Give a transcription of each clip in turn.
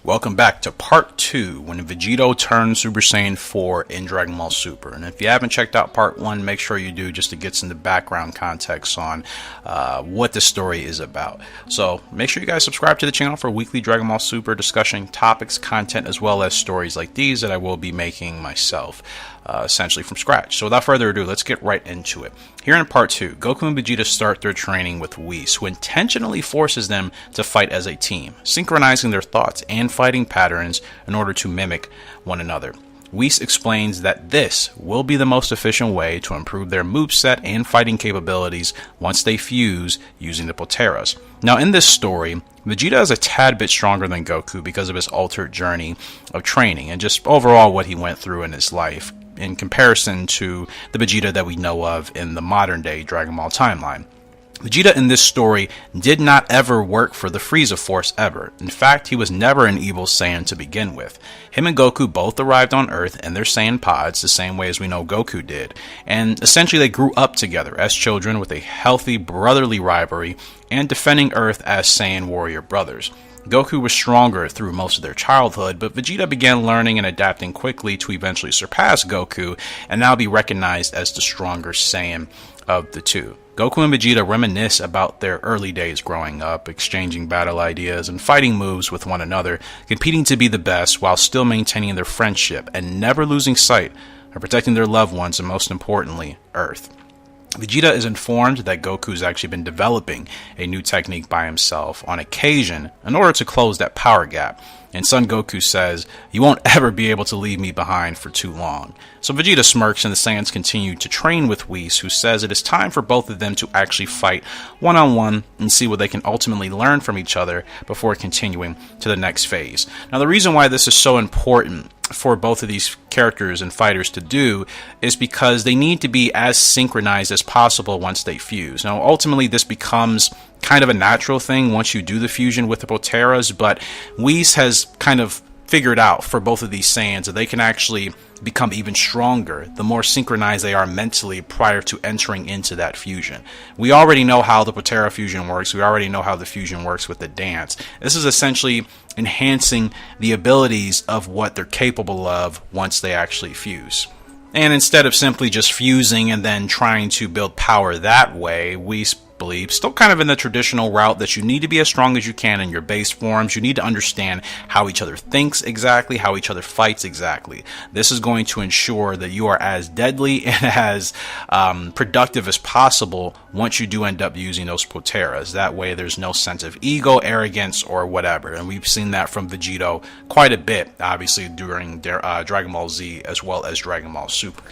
Welcome back to part 2, when Vegito turned Super Saiyan 4 in Dragon Ball Super. And if you haven't checked out part 1, make sure you do, just to get some background context on what the story is about. So make sure you guys subscribe to the channel for weekly Dragon Ball Super discussion topics, content, as well as stories like these that I will be making myself, essentially from scratch. So without further ado, let's get right into it. Here in part 2, Goku and Vegeta start their training with Whis, who intentionally forces them to fight as a team, synchronizing their thoughts and fighting patterns in order to mimic one another. Whis explains that this will be the most efficient way to improve their moveset and fighting capabilities once they fuse using the Poteras. Now in this story, Vegeta is a tad bit stronger than Goku because of his altered journey of training and just overall what he went through in his life in comparison to the Vegeta that we know of in the modern day Dragon Ball timeline. Vegeta in this story did not ever work for the Frieza Force ever. In fact, he was never an evil Saiyan to begin with. Him and Goku both arrived on Earth in their Saiyan pods the same way as we know Goku did, and essentially they grew up together as children with a healthy brotherly rivalry and defending Earth as Saiyan warrior brothers. Goku was stronger through most of their childhood, but Vegeta began learning and adapting quickly to eventually surpass Goku and now be recognized as the stronger Saiyan of the two. Goku and Vegeta reminisce about their early days growing up, exchanging battle ideas and fighting moves with one another, competing to be the best while still maintaining their friendship and never losing sight of protecting their loved ones and, most importantly, Earth. Vegeta is informed that Goku's actually been developing a new technique by himself on occasion in order to close that power gap. And Son Goku says, "You won't ever be able to leave me behind for too long." So Vegeta smirks and the Saiyans continue to train with Whis, who says it is time for both of them to actually fight one-on-one and see what they can ultimately learn from each other before continuing to the next phase. Now the reason why this is so important for both of these characters and fighters to do is because they need to be as synchronized as possible once they fuse. Now ultimately this becomes kind of a natural thing once you do the fusion with the Poteras, but Whis has kind of figured out for both of these Saiyans that they can actually become even stronger the more synchronized they are mentally prior to entering into that fusion. We already know how the Potera fusion works. We already know how the fusion works with the dance. This is essentially enhancing the abilities of what they're capable of once they actually fuse. And instead of simply just fusing and then trying to build power that way, we believe, still kind of in the traditional route, that you need to be as strong as you can in your base forms. You need to understand how each other thinks exactly, how each other fights exactly. This is going to ensure that you are as deadly and as productive as possible once you do end up using those Poteras. That way there's no sense of ego, arrogance, or whatever. And we've seen that from Vegito quite a bit, obviously, during Dragon Ball Z as well as Dragon Ball Super.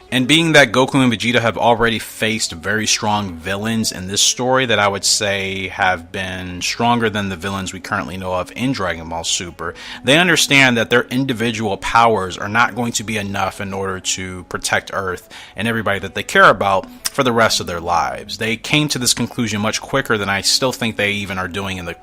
And being that Goku and Vegeta have already faced very strong villains in this story that I would say have been stronger than the villains we currently know of in Dragon Ball Super, they understand that their individual powers are not going to be enough in order to protect Earth and everybody that they care about for the rest of their lives. They came to this conclusion much quicker than I still think they even are doing in the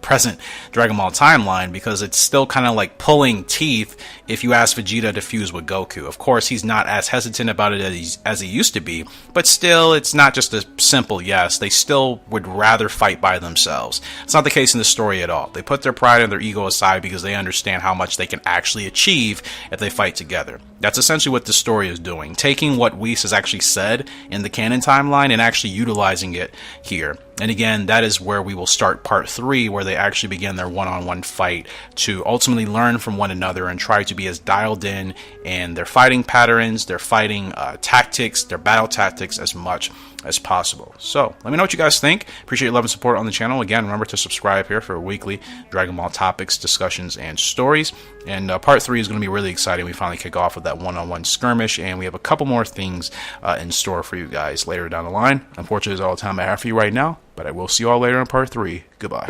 present Dragon Ball timeline, because it's still kind of like pulling teeth if you ask Vegeta to fuse with Goku. Of course, he's not as hesitant about it as he used to be, but still, it's not just a simple yes. They still would rather fight by themselves. It's not the case in this story at all. They put their pride and their ego aside because they understand how much they can actually achieve if they fight together. That's essentially what the story is doing, taking what Whis has actually said in the canon timeline and actually utilizing it here. And again, that is where we will start part 3, where they actually begin their one-on-one fight to ultimately learn from one another and try to be as dialed in their fighting patterns, their fighting tactics, their battle tactics as much as possible. So let me know what you guys think. Appreciate your love and support on the channel. Again, remember to subscribe here for weekly Dragon Ball topics, discussions, and stories. And part 3 is going to be really exciting. We finally kick off with that one-on-one skirmish, and we have a couple more things in store for you guys later down the line. Unfortunately, that's all the time I have for you right now, but I will see you all later in part 3. Goodbye.